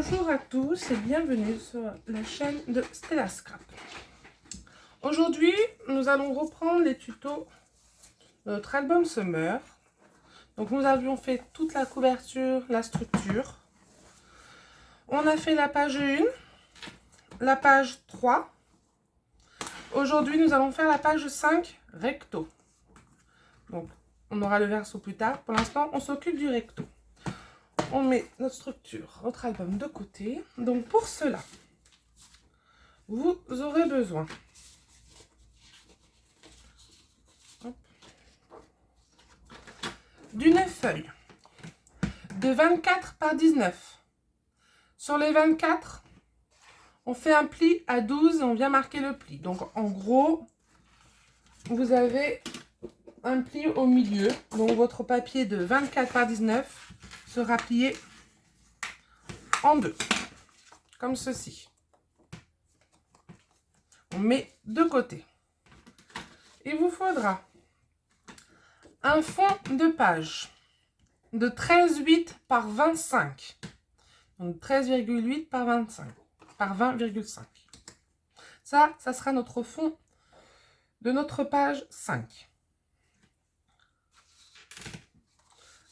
Bonjour à tous et bienvenue sur la chaîne de Stella Scrap. Aujourd'hui, nous allons reprendre les tutos de notre album Summer. Donc nous avions fait toute la couverture, la structure. On a fait la page 1, la page 3. Aujourd'hui, nous allons faire la page 5 recto. Donc on aura le verso plus tard. Pour l'instant, on s'occupe du recto. On met notre structure, notre album de côté. Donc pour cela, vous aurez besoin d'une feuille de 24 par 19. Sur les 24, on fait un pli à 12 et on vient marquer le pli. Donc en gros, vous avez un pli au milieu. Donc votre papier de 24 par 19 sera plié en deux, comme ceci. On met de côté. Il vous faudra un fond de page de 13,8 par 25. Donc 13,8 par 25 par 20,5. Ça sera notre fond de notre page 5.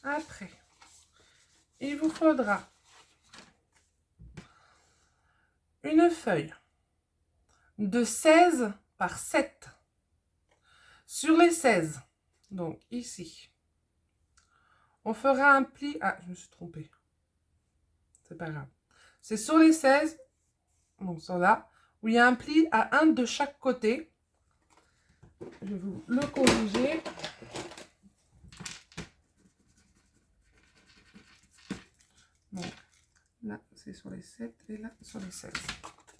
Après, il vous faudra une feuille de 16 par 7. Sur les 16, donc ici, on fera un pli. Ah, je me suis trompée. C'est pas grave. C'est sur les 16, donc sur là, où il y a un pli à 1 de chaque côté. Je vais vous le corriger. Donc là, c'est sur les 7 et là, sur les 16.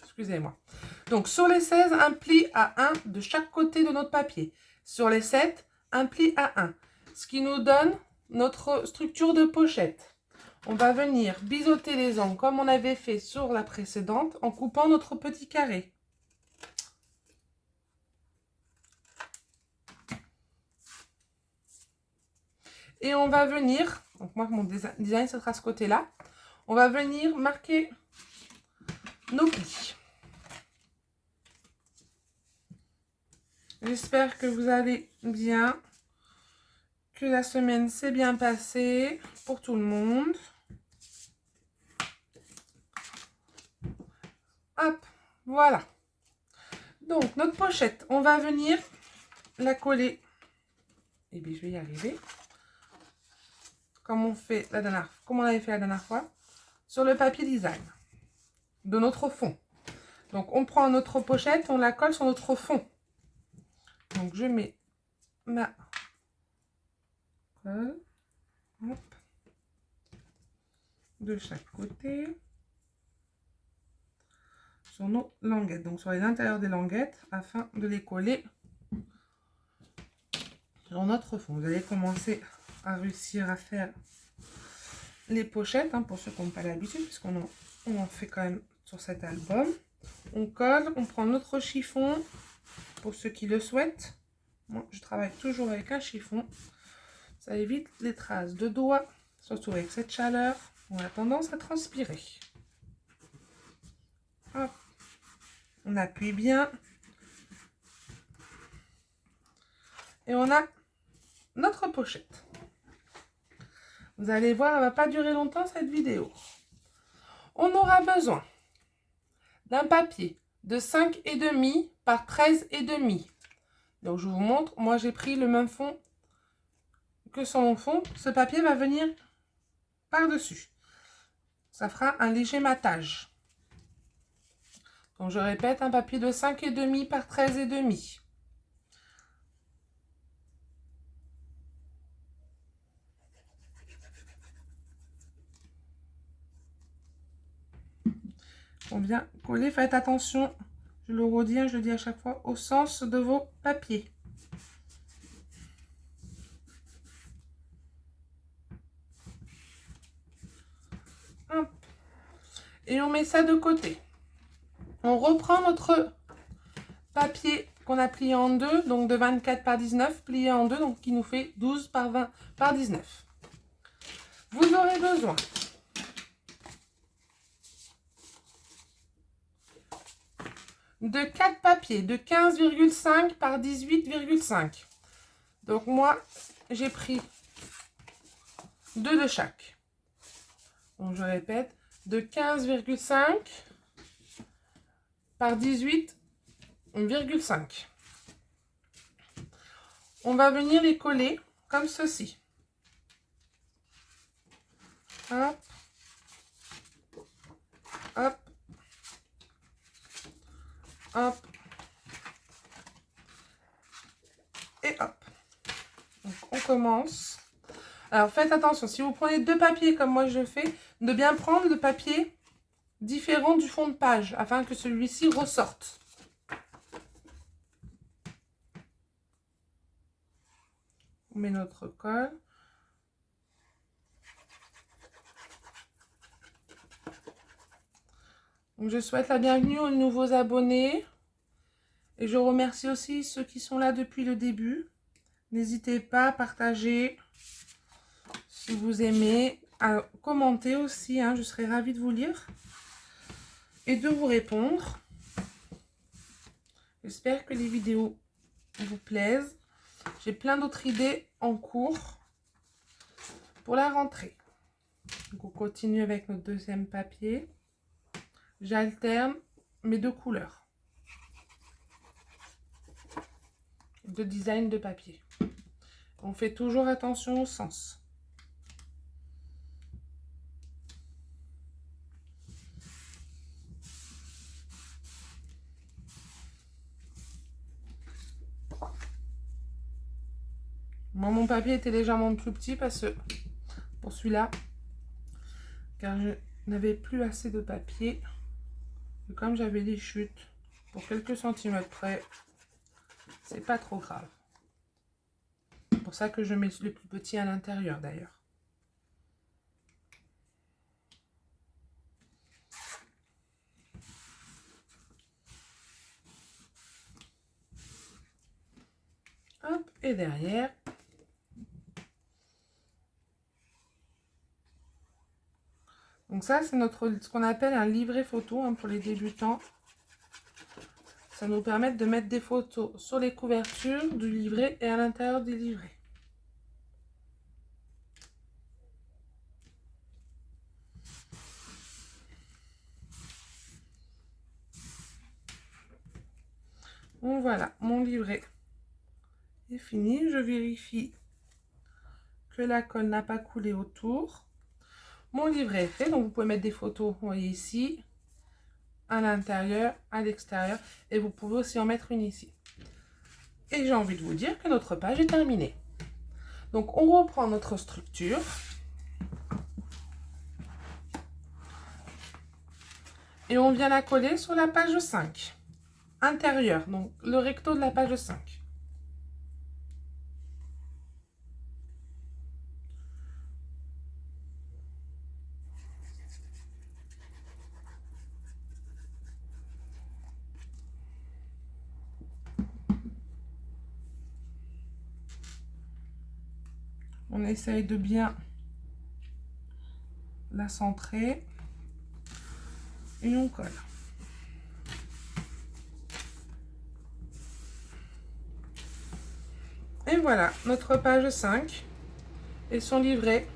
Excusez-moi. Donc sur les 16, un pli à 1 de chaque côté de notre papier. Sur les 7, un pli à 1. Ce qui nous donne notre structure de pochette. On va venir biseauter les angles comme on avait fait sur la précédente en coupant notre petit carré. Et on va venir, donc moi mon design ce sera ce côté-là, on va venir marquer nos plis. J'espère que vous allez bien, que la semaine s'est bien passée pour tout le monde. Hop, voilà. Donc, notre pochette, on va venir la coller. Et bien, je vais y arriver. Comme on avait fait la dernière fois, sur le papier design de notre fond. Donc, on prend notre pochette, on la colle sur notre fond. Donc, je mets ma colle. Hop. De chaque côté. Sur nos languettes, donc sur les intérieurs des languettes, afin de les coller sur notre fond. Vous allez commencer à réussir à faire les pochettes, hein, pour ceux qui n'ont pas l'habitude, puisqu'on en fait quand même sur cet album. On colle, on prend notre chiffon, pour ceux qui le souhaitent. Moi, je travaille toujours avec un chiffon. Ça évite les traces de doigts, surtout avec cette chaleur. On a tendance à transpirer. Hop. On appuie bien. Et on a notre pochette. Vous allez voir, elle ne va pas durer longtemps cette vidéo. On aura besoin d'un papier de 5,5 par 13,5. Donc je vous montre, moi j'ai pris le même fond que sur mon fond. Ce papier va venir par-dessus. Ça fera un léger matage. Donc je répète, un papier de 5,5 par 13,5. On vient coller, faites attention, je le redis, je le dis à chaque fois, au sens de vos papiers. Hop. Et on met ça de côté. On reprend notre papier qu'on a plié en deux, donc de 24 par 19, plié en deux, donc qui nous fait 12 par 20 par 19. Vous aurez besoin de 4 papiers de 15,5 par 18,5. Donc moi, j'ai pris 2 de chaque. Donc je répète, de 15,5 par 18,5. On va venir les coller comme ceci. Hop. Hop. Hop. Et hop. Donc on commence. Alors faites attention, si vous prenez 2 papiers comme moi je fais, de bien prendre le papier différent du fond de page afin que celui-ci ressorte. On met notre colle. Donc, je souhaite la bienvenue aux nouveaux abonnés. Et je remercie aussi ceux qui sont là depuis le début. N'hésitez pas à partager si vous aimez, à commenter aussi, hein, je serai ravie de vous lire et de vous répondre. J'espère que les vidéos vous plaisent. J'ai plein d'autres idées en cours pour la rentrée. Donc on continue avec notre deuxième papier. J'alterne mes 2 couleurs de design de papier. On fait toujours attention au sens. Moi, mon papier était légèrement plus petit parce que pour celui-là, car je n'avais plus assez de papier. Et comme j'avais des chutes pour quelques centimètres près, c'est pas trop grave. C'est pour ça que je mets le plus petit à l'intérieur d'ailleurs. Hop, et derrière. Donc ça, c'est ce qu'on appelle un livret photo, hein, pour les débutants. Ça nous permet de mettre des photos sur les couvertures du livret et à l'intérieur des livrets. Donc voilà, mon livret est fini. Je vérifie que la colle n'a pas coulé autour. Mon livret est fait, donc vous pouvez mettre des photos, vous voyez ici, à l'intérieur, à l'extérieur, et vous pouvez aussi en mettre une ici. Et j'ai envie de vous dire que notre page est terminée. Donc on reprend notre structure. Et on vient la coller sur la page 5, intérieure, donc le recto de la page 5. On essaye de bien la centrer et on colle. Et voilà, notre page 5 et son livret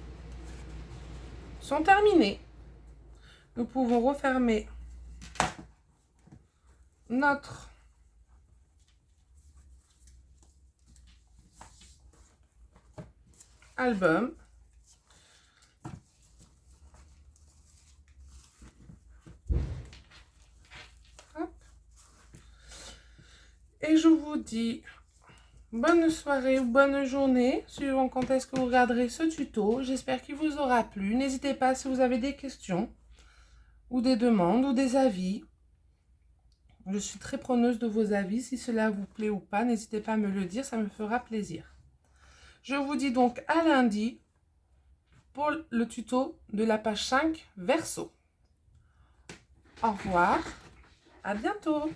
sont terminés. Nous pouvons refermer notre album. Hop. Et je vous dis bonne soirée ou bonne journée, suivant quand est-ce que vous regarderez ce tuto. J'espère qu'il vous aura plu. N'hésitez pas si vous avez des questions ou des demandes ou des avis. Je suis très preneuse de vos avis. Si cela vous plaît ou pas, n'hésitez pas à me le dire, ça me fera plaisir. Je vous dis donc à lundi pour le tuto de la page 5 verso. Au revoir, à bientôt.